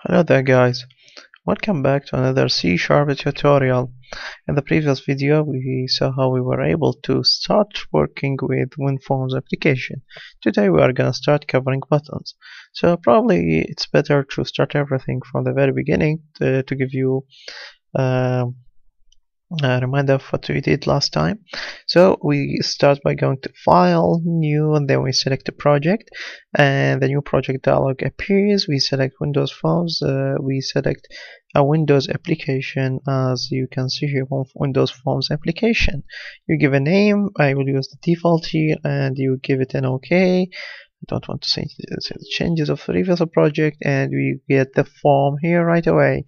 Hello there guys, welcome back to another C# tutorial. In the previous video we saw how we were able to start working with WinForms application. Today we are gonna start covering buttons. So probably it's better to start everything from the very beginning to give you uh, a reminder of what we did last time. So we start by going to File, New, and then we select a project, and the new project dialog appears. We select Windows Forms, we select a Windows application, as you can see here, Windows Forms application. You give a name, I will use the default here, and you give it an OK. Don't want to say the changes of the previous project, and we get the form here right away.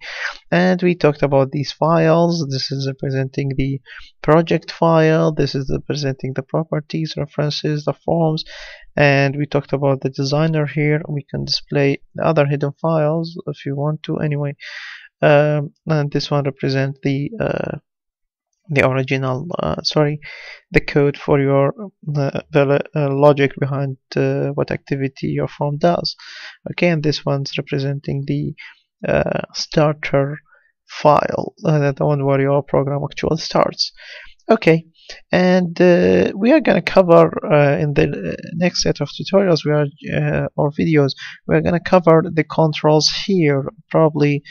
And we talked about these files. This is representing the project file, this is representing the properties, references, the forms, and we talked about the designer here. We can display the other hidden files if you want to anyway. And this one represents the original the code for your logic behind what activity your form does. Okay, and this one's representing the starter file, the one where your program actually starts. Okay, and we are going to cover in the next set of tutorials or videos, we are going to cover the controls here, probably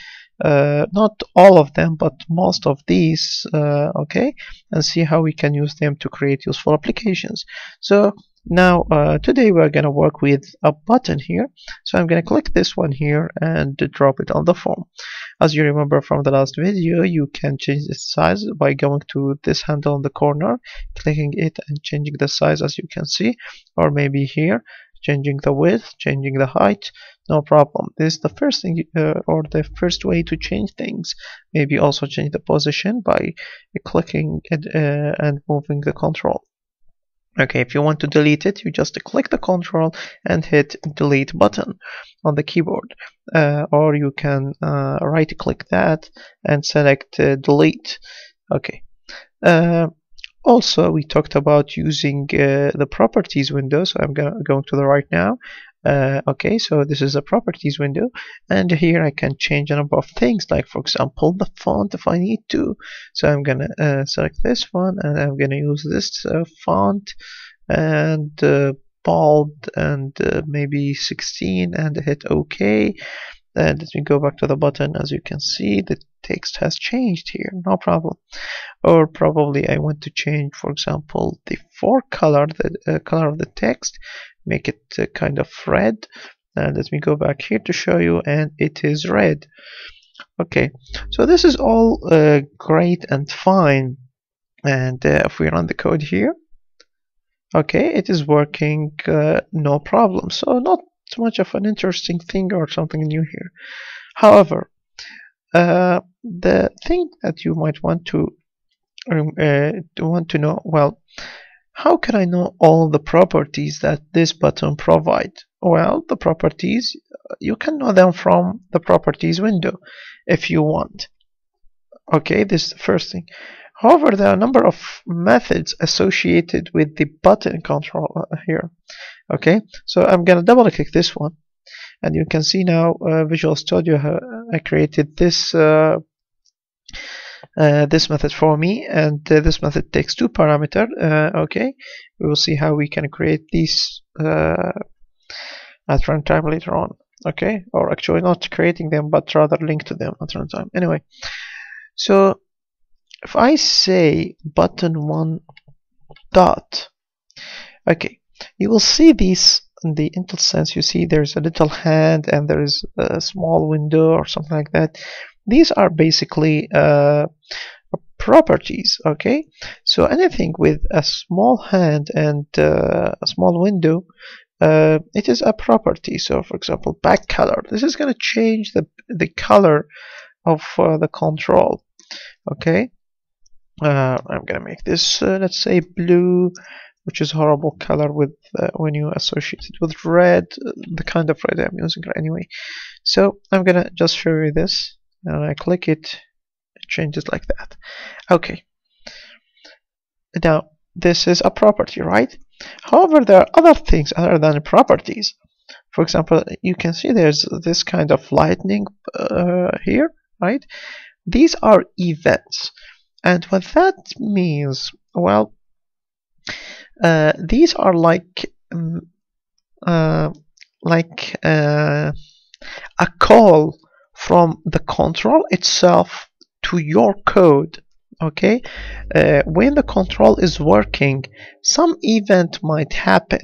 not all of them, but most of these, okay, and see how we can use them to create useful applications. So now today we're going to work with a button here. So I'm going to click this one here and drop it on the form. As you remember from the last video, you can change its size by going to this handle in the corner, clicking it and changing the size, as you can see, or maybe here changing the width, changing the height, no problem. This is the first thing or the first way to change things. Maybe also change the position by clicking it, and moving the control. Okay, if you want to delete it, you just click the control and hit delete button on the keyboard, or you can right click that and select delete. Okay. Also, we talked about using the properties window, so I'm going to the right now. Okay, so this is a properties window, and here I can change a number of things, like for example the font if I need to. So I'm gonna select this one, and I'm gonna use this font, and bold, and maybe 16, and hit OK. And let me go back to the button. As you can see, the text has changed here, no problem. Or probably I want to change, for example, the color of the text, make it kind of red. And let me go back here to show you, and it is red. Okay, so this is all great and fine. And if we run the code here, okay, it is working no problem. So not too much of an interesting thing or something new here. However, the thing that you might want to know, well, how can I know all the properties that this button provides? Well, the properties, you can know them from the properties window if you want. Okay, this is the first thing. However, there are a number of methods associated with the button control here. Okay, so I'm gonna double click this one, and you can see now Visual Studio I created this this method for me, and this method takes two parameters. Okay, we will see how we can create these at runtime later on. Okay, or actually not creating them, but rather link to them at runtime. Anyway, so if I say button 1 dot, okay, you will see these in the IntelliSense. You see there's a little hand and there's a small window or something like that. These are basically properties. Okay, so anything with a small hand and a small window, it is a property. So for example, back color, this is going to change the color of the control. Okay, I'm gonna make this let's say blue, which is a horrible color with when you associate it with red, the kind of red I'm using anyway. So I'm gonna just show you this, and I click it, it changes like that. Okay, now this is a property, right? However, there are other things other than properties. For example, you can see there's this kind of lightning here, right? These are events, and what that means, well, these are like uh, like uh, a call from the control itself to your code. Okay, when the control is working, some event might happen,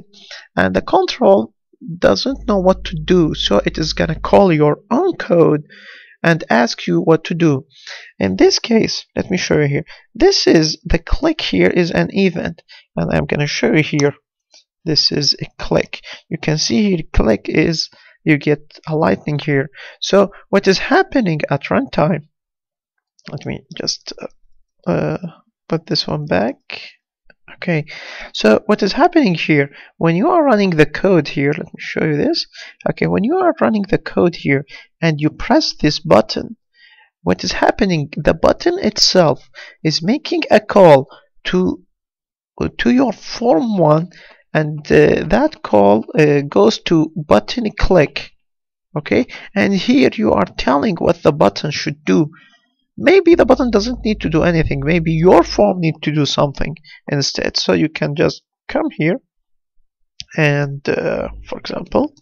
and the control doesn't know what to do, so it is gonna call your own code and ask you what to do. In this case, let me show you here. This is the click here is an event, and I'm gonna show you here. This is a click. You can see here click is you get a lightning here. So what is happening at runtime, let me just put this one back. Okay, so what is happening here, when you are running the code here, let me show you this. Okay, when you are running the code here and you press this button, what is happening, the button itself is making a call to your form1, and that call goes to button click. Okay, and here you are telling what the button should do. Maybe the button doesn't need to do anything, maybe your form needs to do something instead, so you can just come here and for example,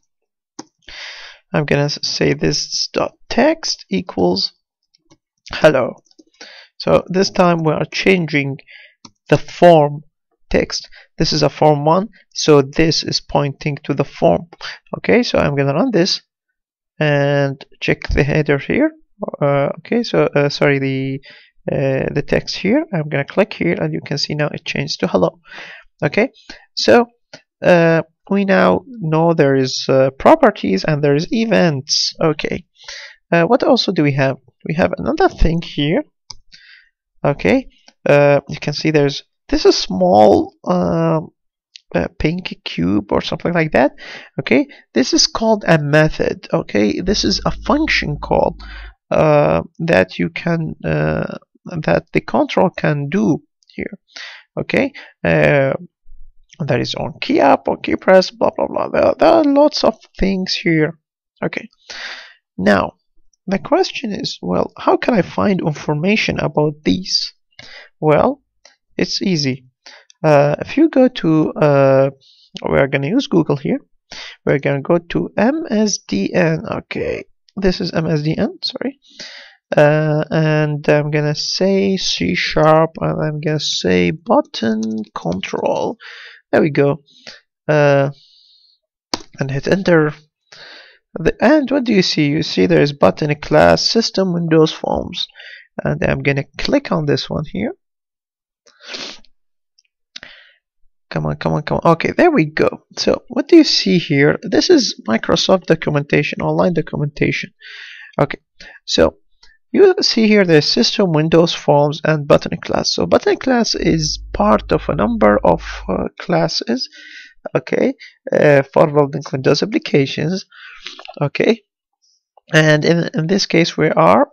I'm gonna say this dot text equals hello. So this time we are changing the form text. This is a form1, so this is pointing to the form. Okay, so I'm gonna run this and check the header here. Okay, so sorry, the text here. I'm gonna click here, and you can see now it changed to hello. Okay, so we now know there is properties and there is events. Okay, what also do we have? We have another thing here. Okay, you can see there's this is small pink cube or something like that. Okay, this is called a method. Okay, this is a function call that you can that the control can do here. Okay, that is on key up or key press, blah blah blah. There are lots of things here. Okay, now the question is, well, how can I find information about these? Well, it's easy. If you go to we're gonna use Google here. We're gonna go to MSDN. Okay, this is MSDN, sorry, and I'm gonna say C# and I'm gonna say button control. There we go, and hit enter. And what do you see? You see there is button class system Windows Forms, and I'm gonna click on this one here. Come on, come on, come on. Okay, there we go. So what do you see here? This is Microsoft documentation, online documentation. Okay, so you see here the system, Windows Forms, and button class. So button class is part of a number of classes, okay, for building Windows applications. Okay, and in this case we are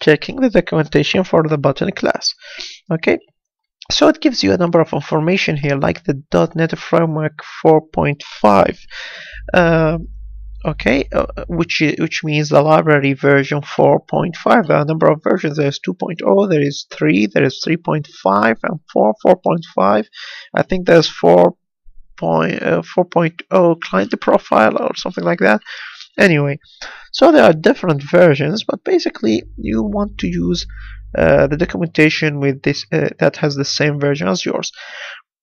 checking the documentation for the button class. Okay, so it gives you a number of information here, like the .NET Framework 4.5, okay, which means the library version 4.5. There are a number of versions. There is 2.0, there is 3, there is 3.5, and 4.5. I think there's 4.0 client profile or something like that. Anyway, so there are different versions, but basically you want to use the documentation with this that has the same version as yours,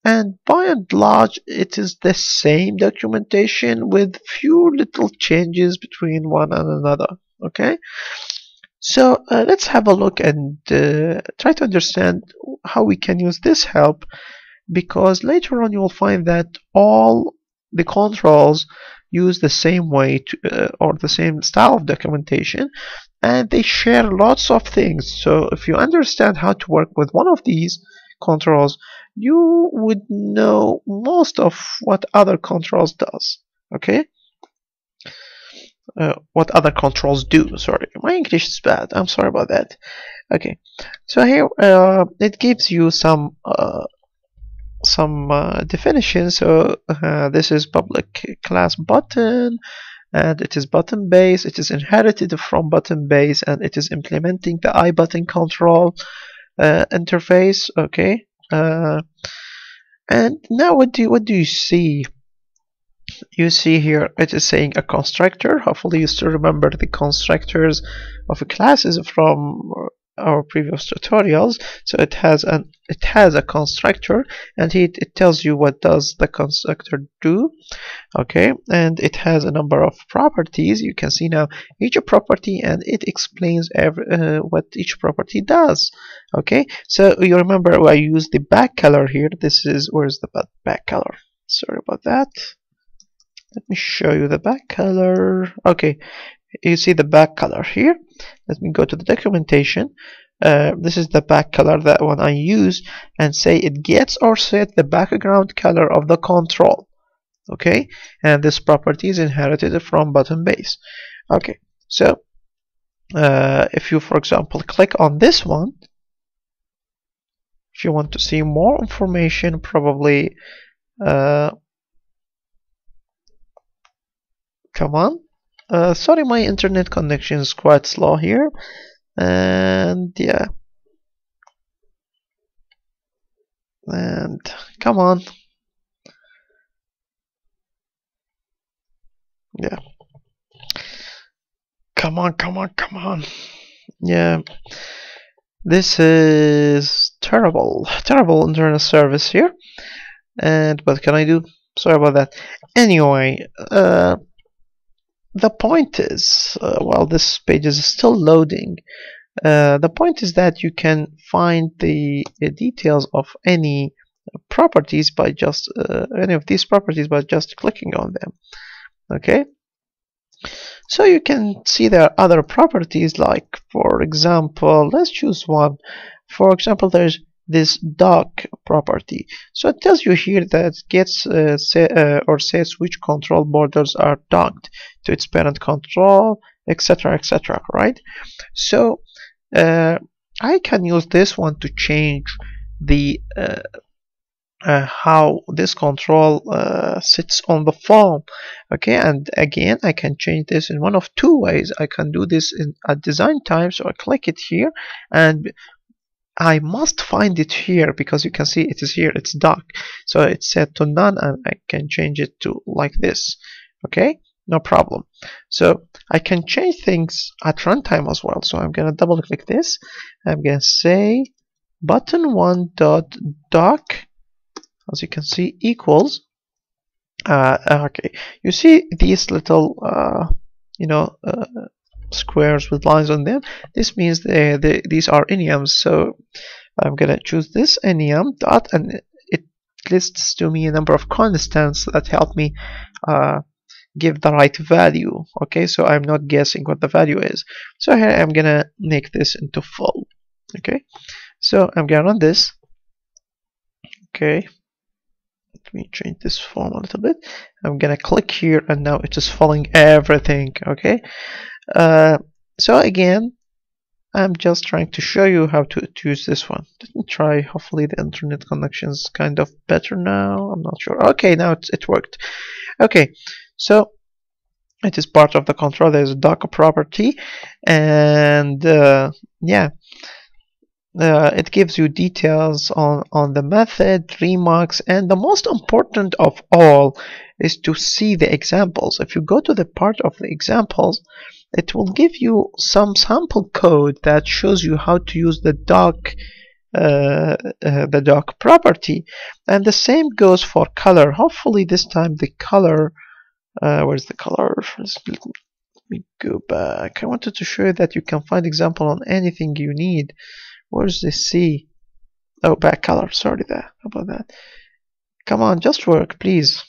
and by and large it is the same documentation with few little changes between one and another. Okay, so let's have a look and try to understand how we can use this help, because later on you will find that all the controls use the same way to, or the same style of documentation, and they share lots of things. So if you understand how to work with one of these controls, you would know most of what other controls does. Okay, what other controls do. Sorry, my English is bad, I'm sorry about that. Okay, so here it gives you some definitions. So this is public class button, and it is button base. It is inherited from button base, and it is implementing the iButton control interface. Okay, and now what do you see? You see here it is saying a constructor. Hopefully you still remember the constructors of classes from our previous tutorials. So it has a constructor, and it tells you what does the constructor do. Okay, and it has a number of properties. You can see now each property, and it explains what each property does. Okay, so you remember I used the back color here. This is, where's the back color? Sorry about that. Let me show you the back color. Okay, you see the back color here. Let me go to the documentation. This is the back color, that one I use, and say it gets or set the background color of the control. Okay, and this property is inherited from button base. Okay, so if you, for example, click on this one, if you want to see more information, probably come on. Sorry, my internet connection is quite slow here, and yeah, and come on, yeah, come on, yeah. This is terrible internet service here, and what can I do? Sorry about that. Anyway, the point is, while this page is still loading, the point is that you can find the details of any properties by just any of these properties by just clicking on them. Okay, so you can see there are other properties, like, for example, let's choose one. For example, there's this dock property. So it tells you here that it gets or says which control borders are docked to its parent control, etc., etc., right? So I can use this one to change the how this control sits on the phone. Okay, and again I can change this in one of two ways. I can do this at design time, so I click it here, and I must find it here, because you can see it is here, it's dock, so it's set to none, and I can change it to like this. Okay, no problem. So I can change things at runtime as well. So I'm gonna double click this. I'm gonna say button1.dock, as you can see, equals okay, you see these little squares with lines on them. This means these are enums. So I'm gonna choose this enum dot, and it lists to me a number of constants that help me give the right value. Okay, so I'm not guessing what the value is. So here I'm gonna make this into full. Okay, so I'm gonna run this. Okay, let me change this form a little bit. I'm gonna click here, and now it is following everything. Okay, so again, I'm just trying to show you how to use this one. Let me try. Hopefully the internet connection is kind of better now. I'm not sure. Okay, now it worked. Okay, so it is part of the control. There's a docker property, and yeah, it gives you details on the method, remarks, and the most important of all is to see the examples. If you go to the part of the examples, it will give you some sample code that shows you how to use the dock property, and the same goes for color. Hopefully this time the color, where's the color? Let me go back. I wanted to show you that you can find example on anything you need. Where's the C? Oh, back color. Sorry there. How about that? Come on, just work, please.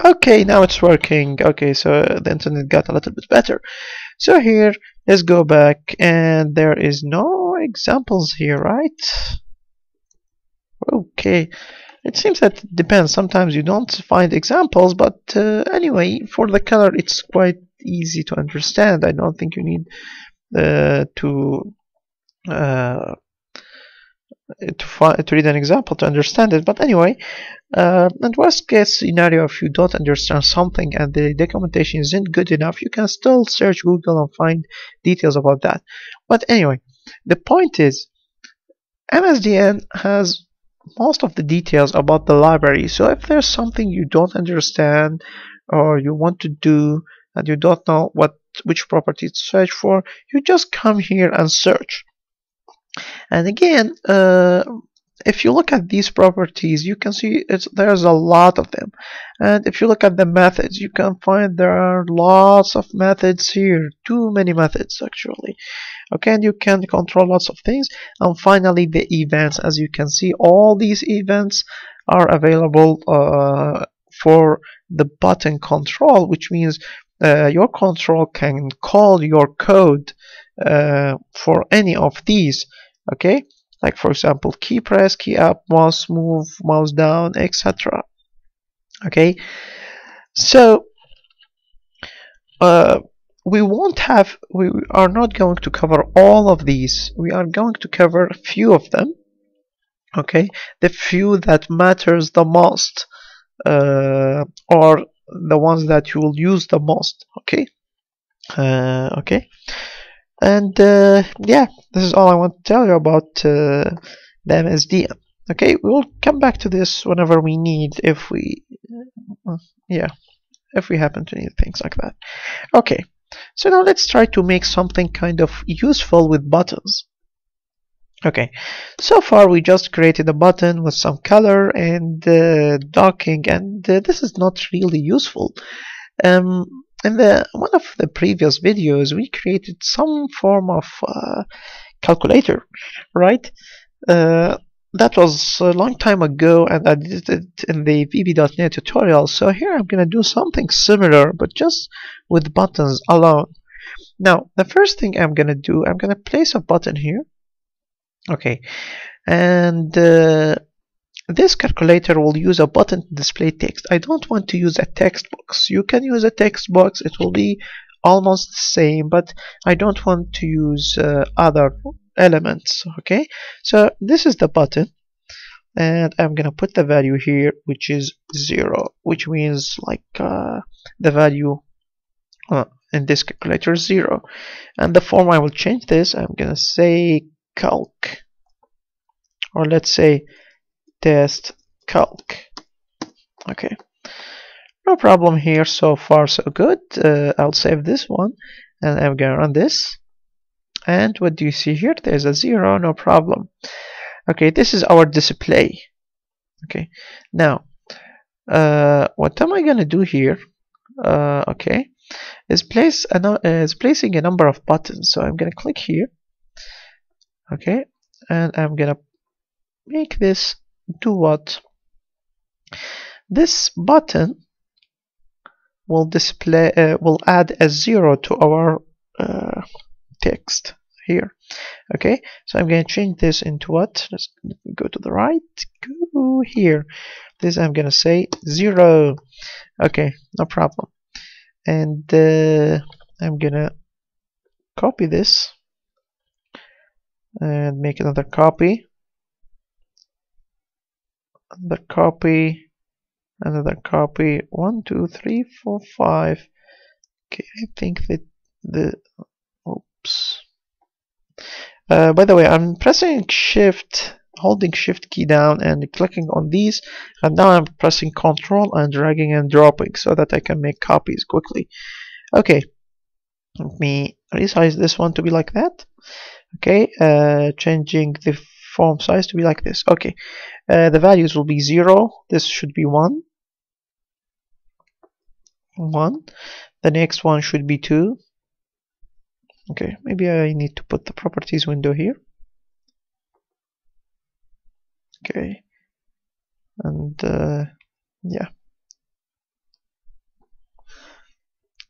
Okay, now it's working. Okay, so the internet got a little bit better. So here, let's go back, and there is no examples here, right? Okay, it seems that it depends. Sometimes you don't find examples, but anyway, for the color, it's quite easy to understand. I don't think you need to to read an example to understand it. But anyway, and worst case scenario, if you don't understand something and the documentation isn't good enough, you can still search Google and find details about that. But anyway, the point is, MSDN has most of the details about the library. So if there's something you don't understand or you want to do and you don't know which property to search for, you just come here and search. And again, if you look at these properties, you can see there's a lot of them. And if you look at the methods, you can find there are lots of methods here, too many methods actually. Okay, and you can control lots of things. And finally, the events. As you can see, all these events are available for the button control, which means your control can call your code for any of these. Okay, like for example, key press, key up, mouse move, mouse down, etc. Okay, so we are not going to cover all of these. We are going to cover a few of them. Okay, the few that matters the most, or the ones that you will use the most. Okay, okay. And yeah, this is all I want to tell you about the MSDN. Okay, we'll come back to this whenever we need, if we happen to need things like that. Okay, so now let's try to make something kind of useful with buttons. Okay, so far we just created a button with some color and docking, and this is not really useful. In one of the previous videos, we created some form of calculator, right? That was a long time ago, and I did it in the VB.NET tutorial. So here I'm gonna do something similar, but just with buttons alone. Now, the first thing I'm gonna do, I'm gonna place a button here. Okay, and this calculator will use a button to display text. I don't want to use a text box. You can use a text box, it will be almost the same, but I don't want to use other elements. Okay, so this is the button, and I'm gonna put the value here, which is 0, which means like the value in this calculator is 0. And the form, I will change this. I'm gonna say calc, or let's say test calc. Okay, no problem here. So far so good. I'll save this one, and I'm gonna run this, and what do you see here? There's a 0, no problem. Okay, this is our display. Okay, now what am I gonna do here? Okay, is placing a number of buttons. So I'm gonna click here. Okay, and I'm gonna make this do what? This button will display, will add a 0 to our text here. Okay, so I'm going to change this into what? Let's go to the right, go here. This I'm going to say 0. Okay, no problem. And I'm going to copy this and make another copy. Another copy, another copy, 1, 2, 3, 4, 5. Okay, I think that oops. By the way, I'm pressing shift, holding shift key down and clicking on these, and now I'm pressing control and dragging and dropping so that I can make copies quickly. Okay, let me resize this one to be like that. Okay, changing the form size to be like this. Okay, the values will be 0. This should be 1. The next one should be 2. Okay, maybe I need to put the properties window here. Okay, and yeah,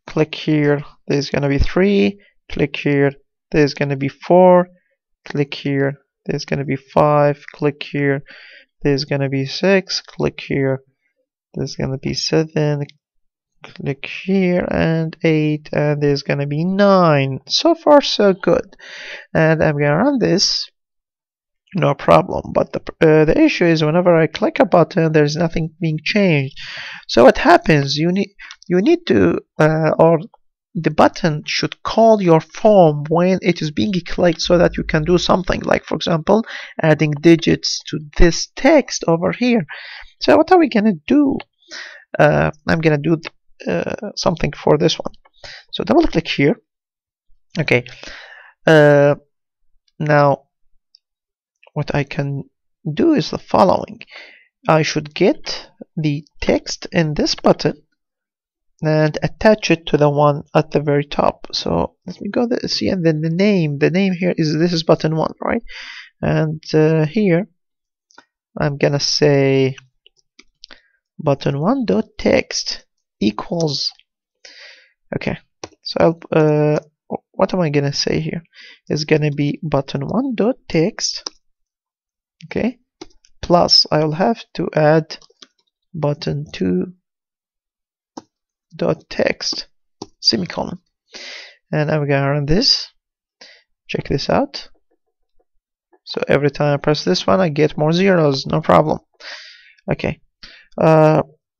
click here, there's gonna be 3. Click here, there's gonna be 4. Click here, there's gonna be 5. Click here, there's gonna be 6. Click here, there's gonna be 7. Click here, and 8, and there's gonna be 9. So far so good. And I'm gonna run this, no problem. But the issue is whenever I click a button, there's nothing being changed. So what happens? You need to or the button should call your form when it is being clicked so that you can do something, like for example adding digits to this text over here. So what are we gonna do? I'm gonna do something for this one. So double click here. Okay, now what I can do is the following. I should get the text in this button and attach it to the one at the very top. So let me go there, see, and then the name here is, this is button 1, right? And here I'm gonna say button 1 dot text equals, okay, so what am I gonna say here? It's gonna be button 1 dot text, okay, plus I'll have to add button 2 dot text semicolon, and I'm gonna run this. Check this out. So every time I press this one, I get more zeros, no problem. Okay,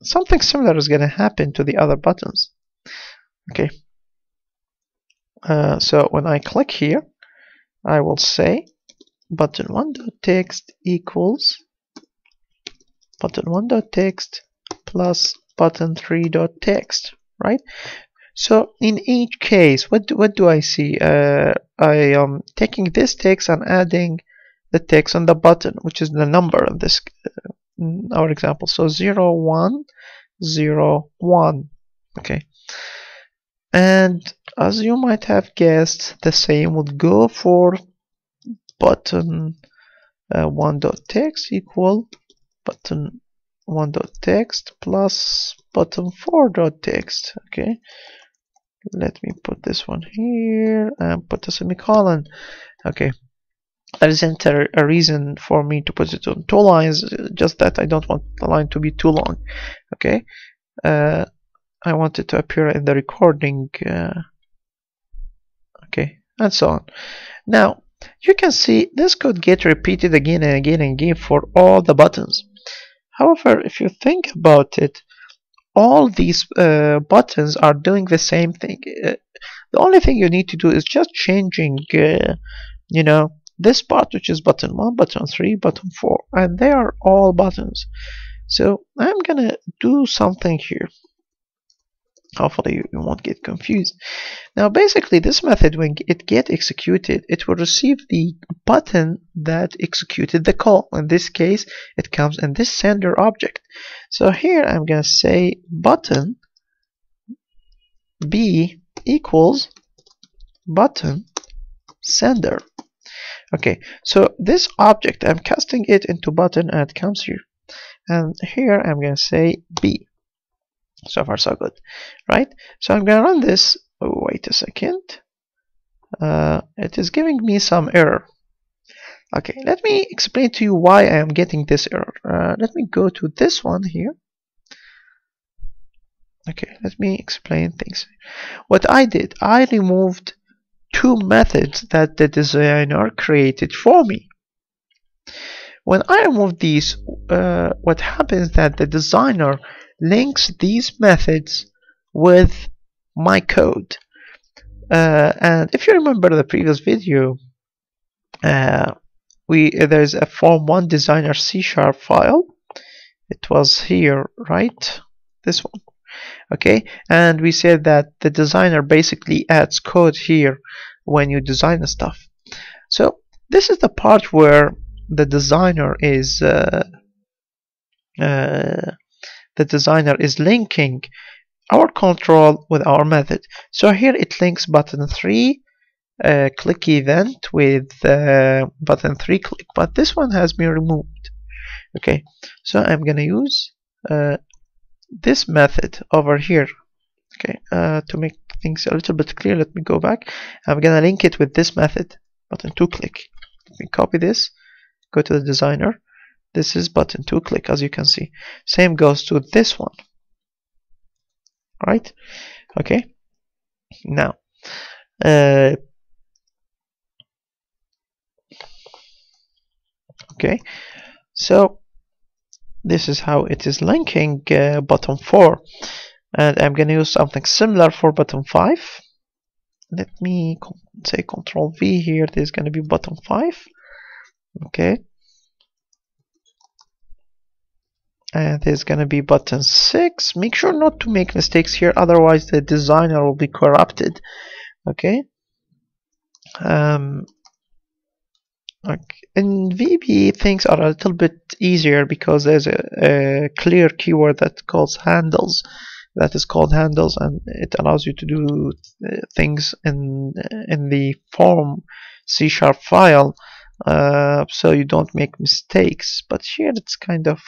something similar is gonna happen to the other buttons. Okay, so when I click here, I will say button 1 dot text equals button 1 dot text plus button 3 dot text, right? So in each case, what do I see? I am taking this text and adding the text on the button, which is the number in this our example. So 0 1 0 1. Okay, and as you might have guessed, the same would go for button 1 dot text equal button 1 dot text plus button 4 dot text. Okay, let me put this one here and put a semicolon. Okay, there isn't a reason for me to put it on 2 lines, just that I don't want the line to be too long. Okay, I want it to appear in the recording, okay, and so on. Now you can see this could get repeated again and again and again for all the buttons. However, if you think about it, all these buttons are doing the same thing. The only thing you need to do is just changing, you know, this part, which is button 1, button 3, button 4, and they are all buttons. So I'm gonna do something here. Hopefully you won't get confused. Now basically this method, when it gets executed, it will receive the button that executed the call. In this case, it comes in this sender object. So here I'm gonna say button B equals button sender. Okay, so this object, I'm casting it into button and it comes here. And here I'm gonna say B. So far so good, right? So I'm gonna run this. Oh, wait a second. It is giving me some error. Okay, let me explain to you why I am getting this error. Let me go to this one here. Okay, let me explain things. What I did, I removed 2 methods that the designer created for me. When I remove these, what happens that the designer links these methods with my code. And if you remember the previous video, there's a form1 designer C# file. It was here, right? This one. Okay, and we said that the designer basically adds code here when you design the stuff. So this is the part where the designer is linking our control with our method. So here it links button 3 click event with button 3 click, but this one has been removed. Okay, so I'm gonna use this method over here. Okay, to make things a little bit clear, let me go back. I'm gonna link it with this method, button 2 click. Let me copy this, go to the designer. This is button 2 click, as you can see. Same goes to this one. Right? Okay. Now, Okay, so this is how it is linking button 4, and I'm gonna use something similar for button 5. Let me say Control V here. This is gonna be button 5. Okay, and there's gonna be button 6. Make sure not to make mistakes here, otherwise the designer will be corrupted. Okay. In VB things are a little bit easier because there's a clear keyword that calls handles, that is called handles, and it allows you to do things in the form C# file, so you don't make mistakes. But here it's kind of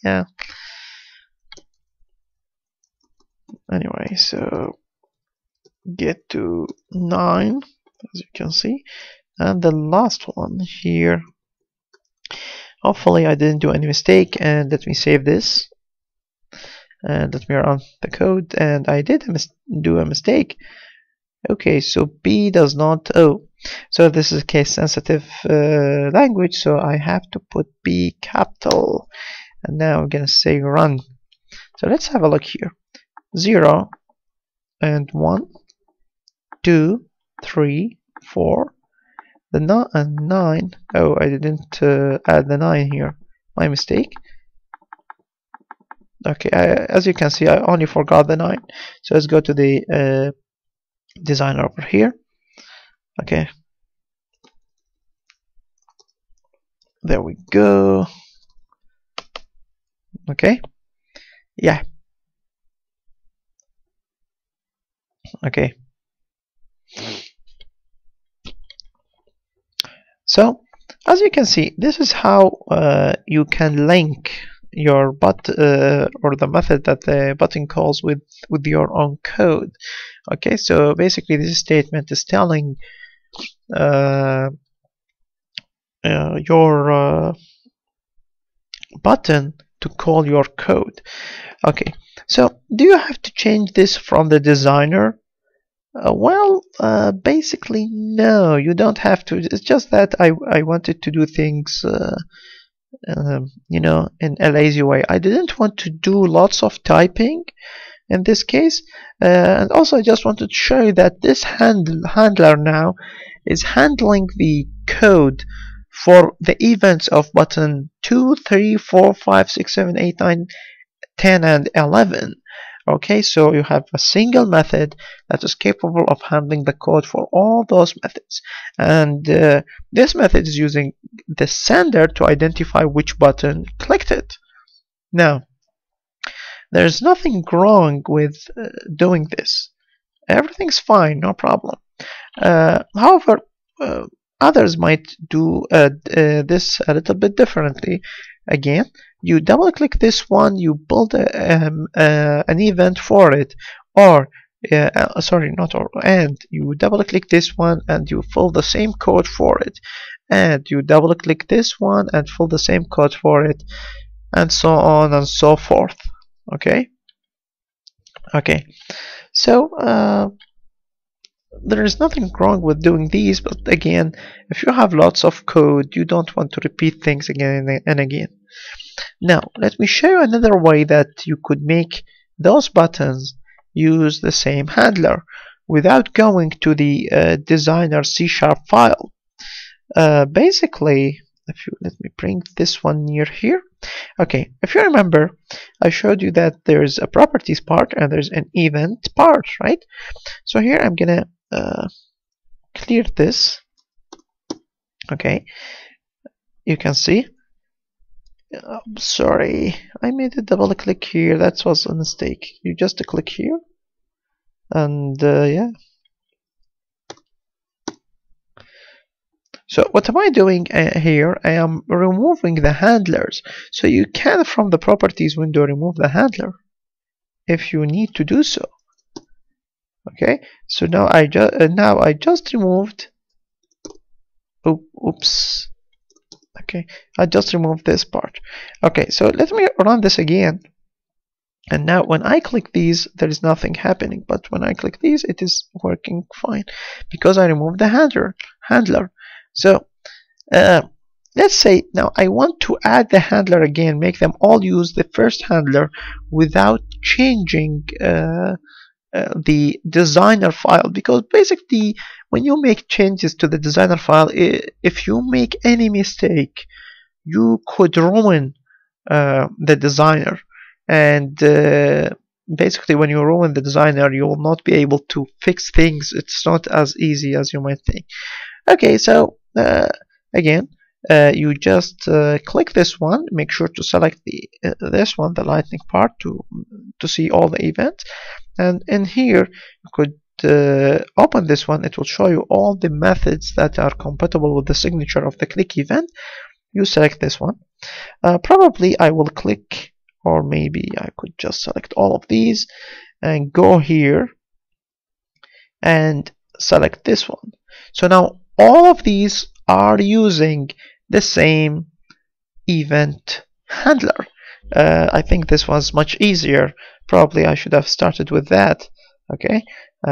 yeah. Anyway, so get to 9, as you can see, and the last one here. Hopefully I didn't do any mistake, and let me save this and let me run the code. And I did do a mistake. Okay, so B does not so this is case sensitive language, so I have to put B capital, and now I'm gonna say run. So let's have a look here. 0 and 1, 2, 3, 4, the 9. Oh, I didn't add the 9 here. My mistake. Okay, as you can see, I only forgot the 9. So let's go to the designer over here. Okay, there we go. Okay, yeah. Okay, so as you can see, this is how you can link your or the method that the button calls with your own code. Okay, so basically this statement is telling your button to call your code. Okay, so do you have to change this from the designer? Well, basically no, you don't have to. It's just that I wanted to do things you know, in a lazy way. I didn't want to do lots of typing in this case, and also I just wanted to show you that this handler now is handling the code for the events of button 2, 3, 4, 5, 6, 7, 8, 9, 10, and 11. Okay, so you have a single method that is capable of handling the code for all those methods, and this method is using the sender to identify which button clicked it. Now, there's nothing wrong with doing this. Everything's fine, no problem. However, others might do this a little bit differently. Again, you double click this one, you build an event for it, or sorry, not or, and you double click this one and you fill the same code for it, and you double click this one and fill the same code for it, and so on and so forth. Okay, so there is nothing wrong with doing these, but again, if you have lots of code, you don't want to repeat things again and again. Now, let me show you another way that you could make those buttons use the same handler without going to the designer C# file. Basically, if you let me bring this one near here. Okay, if you remember, I showed you that there's a properties part and there's an event part, right? So here I'm gonna clear this. Okay, you can see. Sorry, I made a double click here. That was a mistake. You just click here, and yeah. So what am I doing here? I am removing the handlers. So you can, from the properties window, remove the handler if you need to do so. Okay, so now I just removed. Oops. Okay, I just removed this part. Okay, so let me run this again. And now when I click these, there is nothing happening. But when I click these, it is working fine because I removed the handler. So let's say now I want to add the handler again, make them all use the first handler without changing the designer file, because basically when you make changes to the designer file, if you make any mistake, you could ruin the designer, and basically when you ruin the designer, you will not be able to fix things. It's not as easy as you might think. Okay, so again, you just click this one, make sure to select this one, the lightning part, to see all the events, and in here you could open this one. It will show you all the methods that are compatible with the signature of the click event. You select this one. Probably I will click, or maybe I could just select all of these and go here and select this one. So now all of these are using the same event handler. I think this was much easier. Probably I should have started with that. Okay,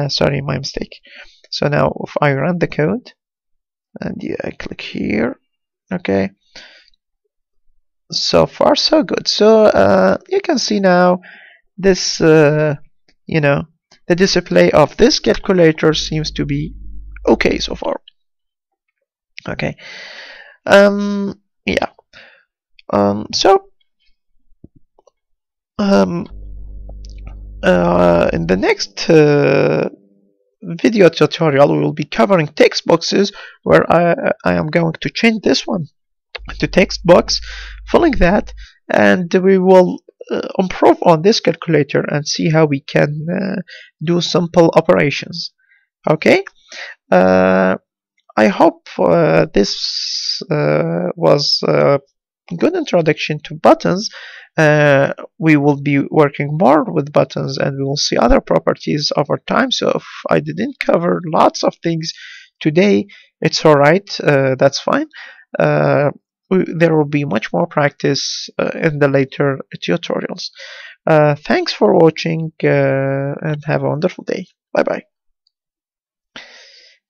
sorry, my mistake. So now if I run the code and yeah, I click here, okay, so far so good. So you can see now this you know, the display of this calculator seems to be okay so far. Okay, yeah, so in the next video tutorial we will be covering text boxes, where I am going to change this one to text box, following that, and we will improve on this calculator and see how we can do simple operations. Okay, I hope this was a good introduction to buttons. We will be working more with buttons, and we will see other properties over time. So if I didn't cover lots of things today, it's alright, that's fine. There will be much more practice in the later tutorials. Thanks for watching, and have a wonderful day. Bye bye.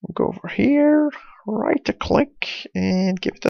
We'll go over here, right click, and give it a